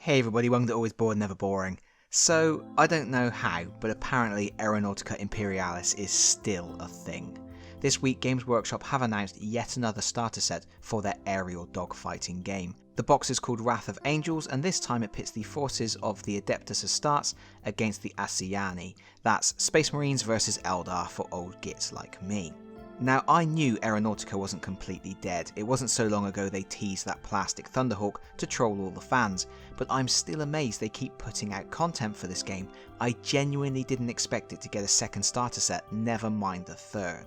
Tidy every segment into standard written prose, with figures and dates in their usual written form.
Hey everybody, one that always bored, never boring. So, I don't know how, but apparently Aeronautica Imperialis is still a thing. This week Games Workshop have announced yet another starter set for their aerial dogfighting game. The box is called Wrath of Angels, and this time it pits the forces of the Adeptus Astartes against the Asciani. That's Space Marines versus Eldar for old gits like me. Now, I knew Aeronautica wasn't completely dead. It wasn't so long ago they teased that plastic Thunderhawk to troll all the fans, but I'm still amazed they keep putting out content for this game. I genuinely didn't expect it to get a second starter set, never mind the third.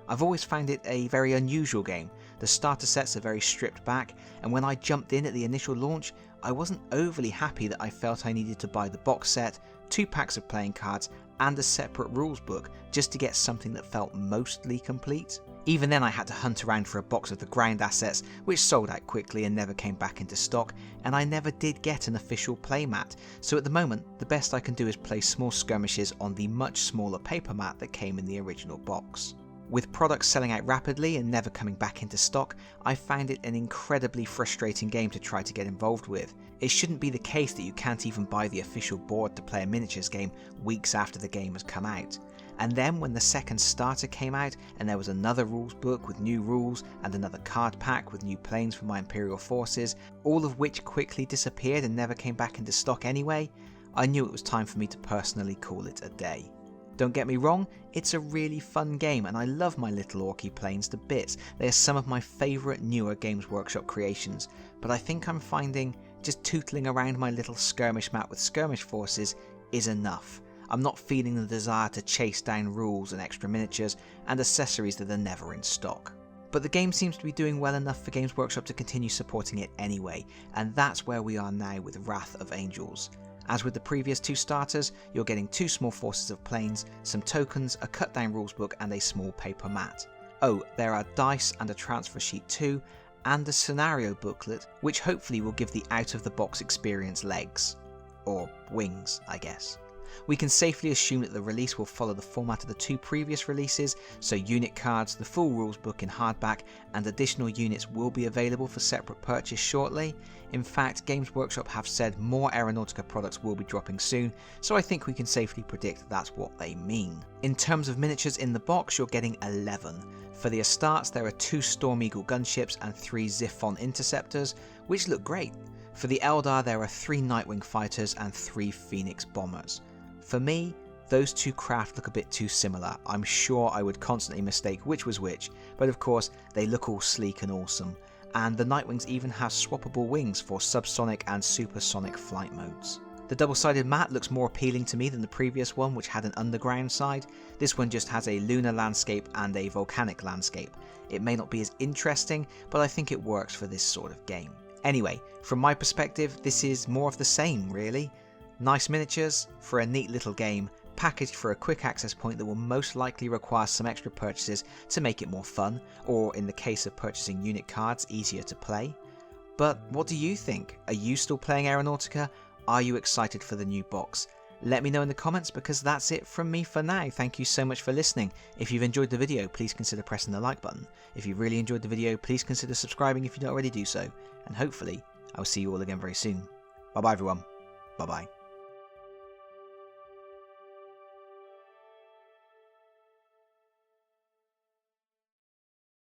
I've always found it a very unusual game. The starter sets are very stripped back, and when I jumped in at the initial launch, I wasn't overly happy that I felt I needed to buy the box set, 2 packs of playing cards, and a separate rules book just to get something that felt mostly complete. Even then I had to hunt around for a box of the ground assets, which sold out quickly and never came back into stock, and I never did get an official playmat, so at the moment the best I can do is play small skirmishes on the much smaller paper mat that came in the original box. With products selling out rapidly and never coming back into stock, I found it an incredibly frustrating game to try to get involved with. It shouldn't be the case that you can't even buy the official board to play a miniatures game weeks after the game has come out. And then when the second starter came out and there was another rules book with new rules and another card pack with new planes for my Imperial forces, all of which quickly disappeared and never came back into stock anyway, I knew it was time for me to personally call it a day. Don't get me wrong, it's a really fun game and I love my little orky planes to bits. They are some of my favourite newer Games Workshop creations, but I think I'm finding just tootling around my little skirmish mat with skirmish forces is enough. I'm not feeling the desire to chase down rules and extra miniatures and accessories that are never in stock. But the game seems to be doing well enough for Games Workshop to continue supporting it anyway, and that's where we are now with Wrath of Angels. As with the previous 2 starters, you're getting 2 small forces of planes, some tokens, a cut down rules book and a small paper mat. Oh, there are dice and a transfer sheet too, and a scenario booklet, which hopefully will give the out of the box experience legs. Or wings, I guess. We can safely assume that the release will follow the format of the 2 previous releases, so unit cards, the full rules book in hardback, and additional units will be available for separate purchase shortly. In fact, Games Workshop have said more Aeronautica products will be dropping soon, so I think we can safely predict that's what they mean. In terms of miniatures in the box, you're getting 11. For the Astartes, there are 2 Storm Eagle gunships and 3 Xiphon interceptors, which look great. For the Eldar, there are 3 Nightwing fighters and 3 Phoenix bombers. For me, those 2 craft look a bit too similar. I'm sure I would constantly mistake which was which, but of course they look all sleek and awesome, and the Nightwings even have swappable wings for subsonic and supersonic flight modes. The double-sided mat looks more appealing to me than the previous one, which had an underground side. This one just has a lunar landscape and a volcanic landscape. It may not be as interesting, but I think it works for this sort of game. Anyway, from my perspective, this is more of the same really. Nice miniatures for a neat little game, packaged for a quick access point that will most likely require some extra purchases to make it more fun, or in the case of purchasing unit cards, easier to play. But what do you think? Are you still playing Aeronautica? Are you excited for the new box? Let me know in the comments, because that's it from me for now. Thank you so much for listening. If you've enjoyed the video, please consider pressing the like button. If you really enjoyed the video, please consider subscribing if you don't already do so. And hopefully, I'll see you all again very soon. Bye bye everyone. Bye bye.